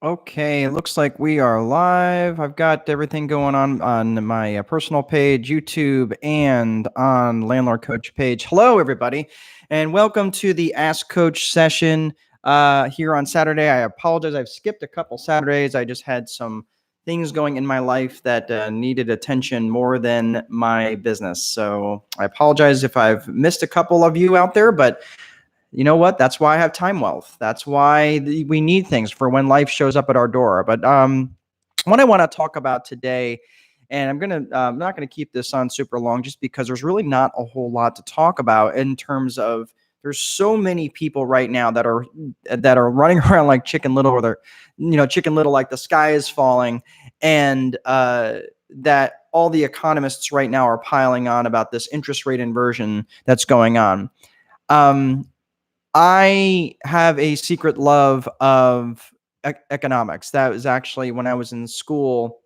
Okay, it looks like we are live. I've got everything going on my personal page, YouTube, and on Landlord Coach page. Hello, everybody, and welcome to the Ask Coach session here on Saturday. I apologize. I've skipped a couple Saturdays. I just had some things going in my life that needed attention more than my business. So I apologize if I've missed a couple of you out there, but you know what? That's why I have time wealth. That's why we need things for when life shows up at our door. But what I want to talk about today, and I'm not gonna keep this on super long, just because there's really not a whole lot to talk about in terms of there's so many people right now that are running around like Chicken Little, or they're Chicken Little, like the sky is falling, and that all the economists right now are piling on about this interest rate inversion that's going on. Um, I have a secret love of economics. That was actually when I was in school.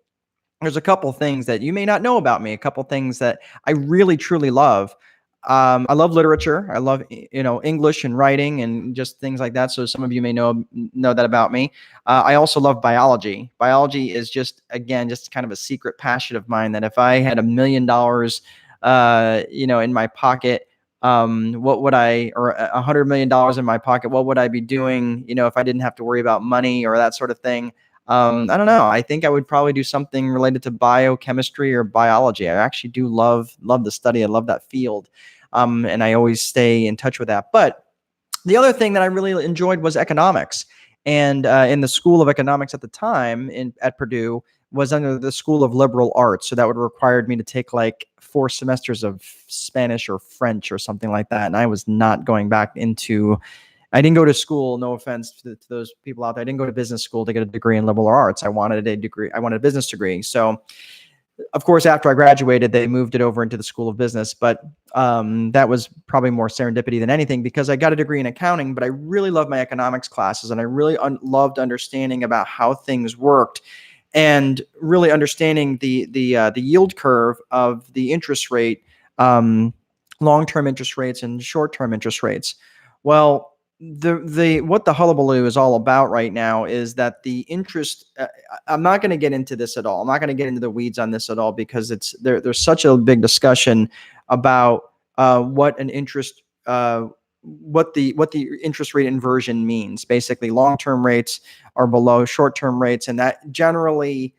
There's a couple things that you may not know about me, a couple things that I really truly love. I love literature. I love English and writing and just things like that. So some of you may know that about me. I also love biology. Biology is just kind of a secret passion of mine. That if I had $1 million, in my pocket, what would I, or $100 million in my pocket, what would I be doing, if I didn't have to worry about money or that sort of thing? I don't know. I think I would probably do something related to biochemistry or biology. I actually do love the study. I love that field. And I always stay in touch with that. But the other thing that I really enjoyed was economics. And in the School of Economics at the time at Purdue was under the School of Liberal Arts. So that would have required me to take like 4 semesters of Spanish or French or something like that. And I was not going back into, I didn't go to school, no offense to those people out there. I didn't go to business school to get a degree in liberal arts. I wanted a business degree. So of course, after I graduated, they moved it over into the School of Business, but that was probably more serendipity than anything, because I got a degree in accounting, but I really loved my economics classes, and I really loved understanding about how things worked, and really understanding the yield curve of the interest rate, long-term interest rates and short-term interest rates. Well, the what the hullabaloo is all about right now is that the interest. I'm not going to get into this at all. I'm not going to get into the weeds on this at all, because there's such a big discussion about what an interest what the interest rate inversion means. Basically, long-term rates are below short-term rates, and that generally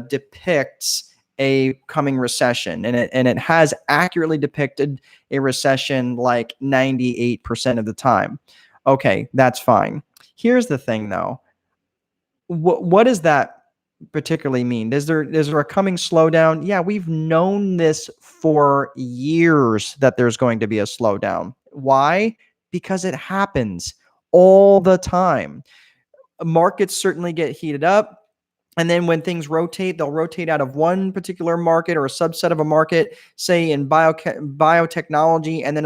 depicts a coming recession, and it has accurately depicted a recession like 98% of the time. Okay, that's fine. Here's the thing, though. What does that particularly mean? Is there a coming slowdown? Yeah, we've known this for years, that there's going to be a slowdown. Why? Because it happens all the time. Markets certainly get heated up. And then when things rotate, they'll rotate out of one particular market or a subset of a market, say in biotechnology, and then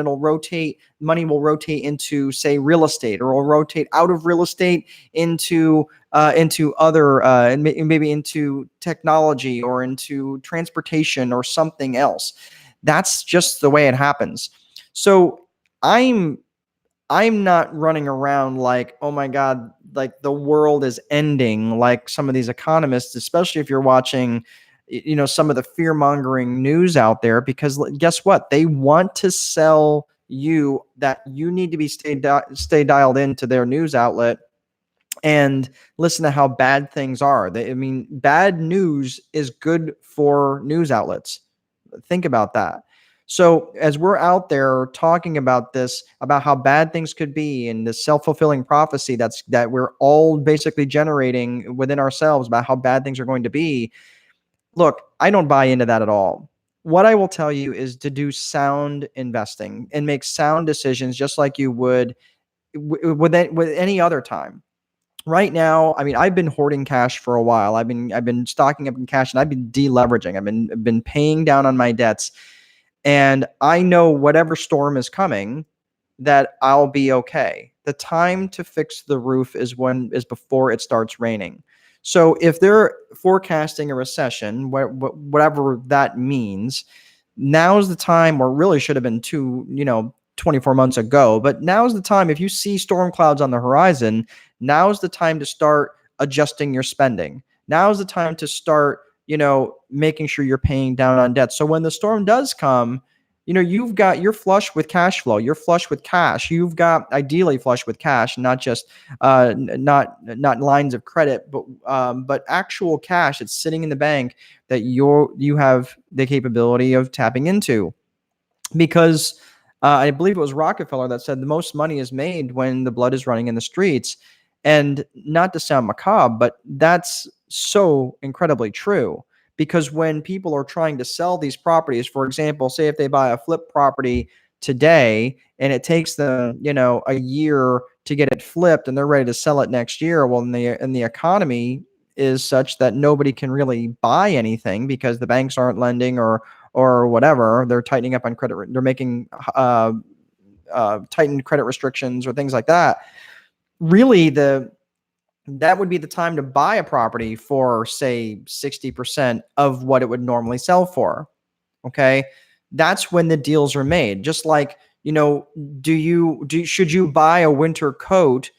money will rotate into, say, real estate, or will rotate out of real estate into other, and maybe into technology or into transportation or something else. That's just the way it happens. So I'm not running around like, oh my God, like the world is ending, like some of these economists, especially if you're watching, some of the fear mongering news out there, because guess what? They want to sell you that you need to stay dialed into their news outlet and listen to how bad things are. Bad news is good for news outlets. Think about that. So as we're out there talking about this, about how bad things could be, and the self-fulfilling prophecy that we're all basically generating within ourselves about how bad things are going to be, look, I don't buy into that at all. What I will tell you is to do sound investing and make sound decisions, just like you would with any other time. Right now, I've been hoarding cash for a while. I've been stocking up in cash, and I've been deleveraging. I've been paying down on my debts. And I know whatever storm is coming, that I'll be okay. The time to fix the roof is before it starts raining. So if they're forecasting a recession, whatever that means, now's the time, or really should have been 24 months ago, but now's the time. If you see storm clouds on the horizon, now's the time to start adjusting your spending. Now is the time to start, making sure you're paying down on debt. So when the storm does come, you're flush with cash flow. You're flush with cash. You've got ideally flush with cash, not just not lines of credit, but actual cash that's sitting in the bank that you have the capability of tapping into. Because I believe it was Rockefeller that said the most money is made when the blood is running in the streets. And not to sound macabre, but that's so incredibly true. Because when people are trying to sell these properties, for example, say if they buy a flip property today and it takes them, a year to get it flipped and they're ready to sell it next year, well, in the economy is such that nobody can really buy anything because the banks aren't lending or whatever. They're tightening up on credit. They're making tightened credit restrictions or things like that. Really, that would be the time to buy a property for, say, 60% of what it would normally sell for. Okay. That's when the deals are made. Just like, should you buy a winter coat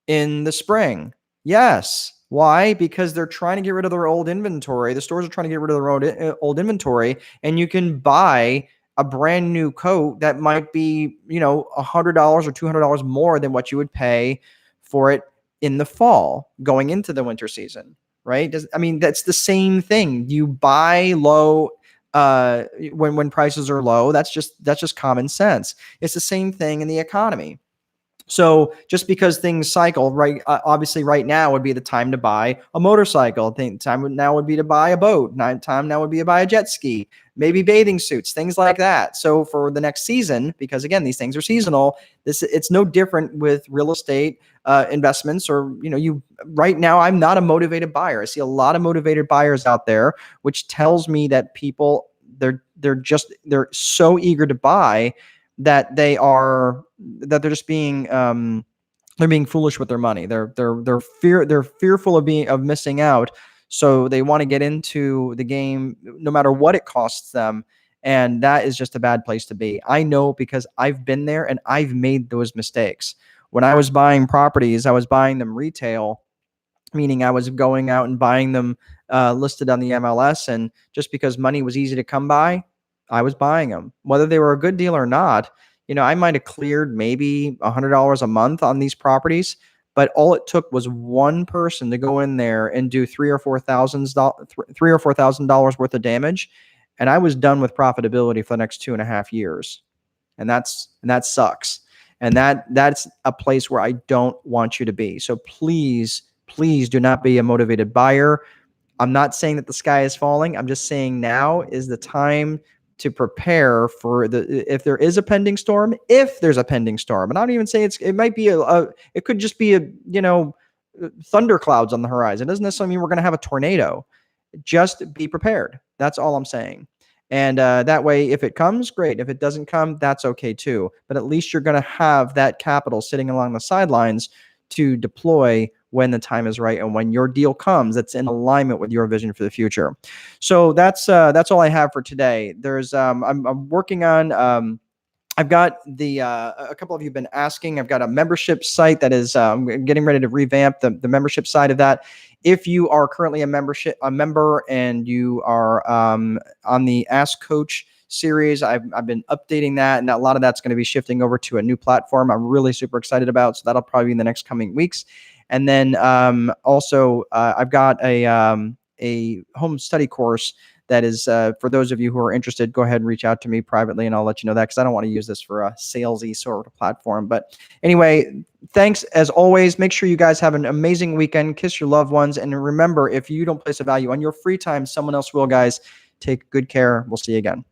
in the spring? Yes. Why? Because they're trying to get rid of their old inventory. The stores are trying to get rid of their old inventory, and you can buy a brand new coat that might be, $100 or $200 more than what you would pay for it in the fall going into the winter season, right? That's the same thing. You buy low when prices are low. That's just common sense. It's the same thing in the economy. So just because things cycle, right? Obviously, right now would be the time to buy a motorcycle. Time now would be to buy a boat. Time now would be to buy a jet ski, maybe bathing suits, things like that. So for the next season, because again, these things are seasonal. It's no different with real estate investments, or right now, I'm not a motivated buyer. I see a lot of motivated buyers out there, which tells me that people they're so eager to buy that they're just being they're being foolish with their money. They're fearful of missing out, so they want to get into the game no matter what it costs them, and that is just a bad place to be. I know because I've been there and I've made those mistakes. When I was buying properties, I was buying them retail, meaning I was going out and buying them listed on the MLS, and just because money was easy to come by, I was buying them, whether they were a good deal or not. I might have cleared maybe $100 a month on these properties, but all it took was one person to go in there and do $3,000 worth of damage, and I was done with profitability for the next 2.5 years, and that sucks, and that's a place where I don't want you to be. So please do not be a motivated buyer. I'm not saying that the sky is falling. I'm just saying now is the time to prepare for if there is a pending storm, if there's a pending storm. And I don't even say it might be it could just be thunder clouds on the horizon. It doesn't necessarily mean we're going to have a tornado. Just be prepared. That's all I'm saying. And that way, if it comes, great. If it doesn't come, that's okay too. But at least you're going to have that capital sitting along the sidelines to deploy when the time is right and when your deal comes that's in alignment with your vision for the future. So that's all I have for today. There's I'm working on I've got a couple of you have been asking. I've got a membership site that is getting ready to revamp the membership side of that. If you are currently a member and you are on the Ask Coach series, I've been updating that, and a lot of that's going to be shifting over to a new platform I'm really super excited about. So that'll probably be in the next coming weeks. And then also I've got a home study course that is for those of you who are interested. Go ahead and reach out to me privately, and I'll let you know that, because I don't want to use this for a salesy sort of platform. But anyway, thanks as always. Make sure you guys have an amazing weekend. Kiss your loved ones, and remember, if you don't place a value on your free time, someone else will. Guys, take good care. We'll see you again.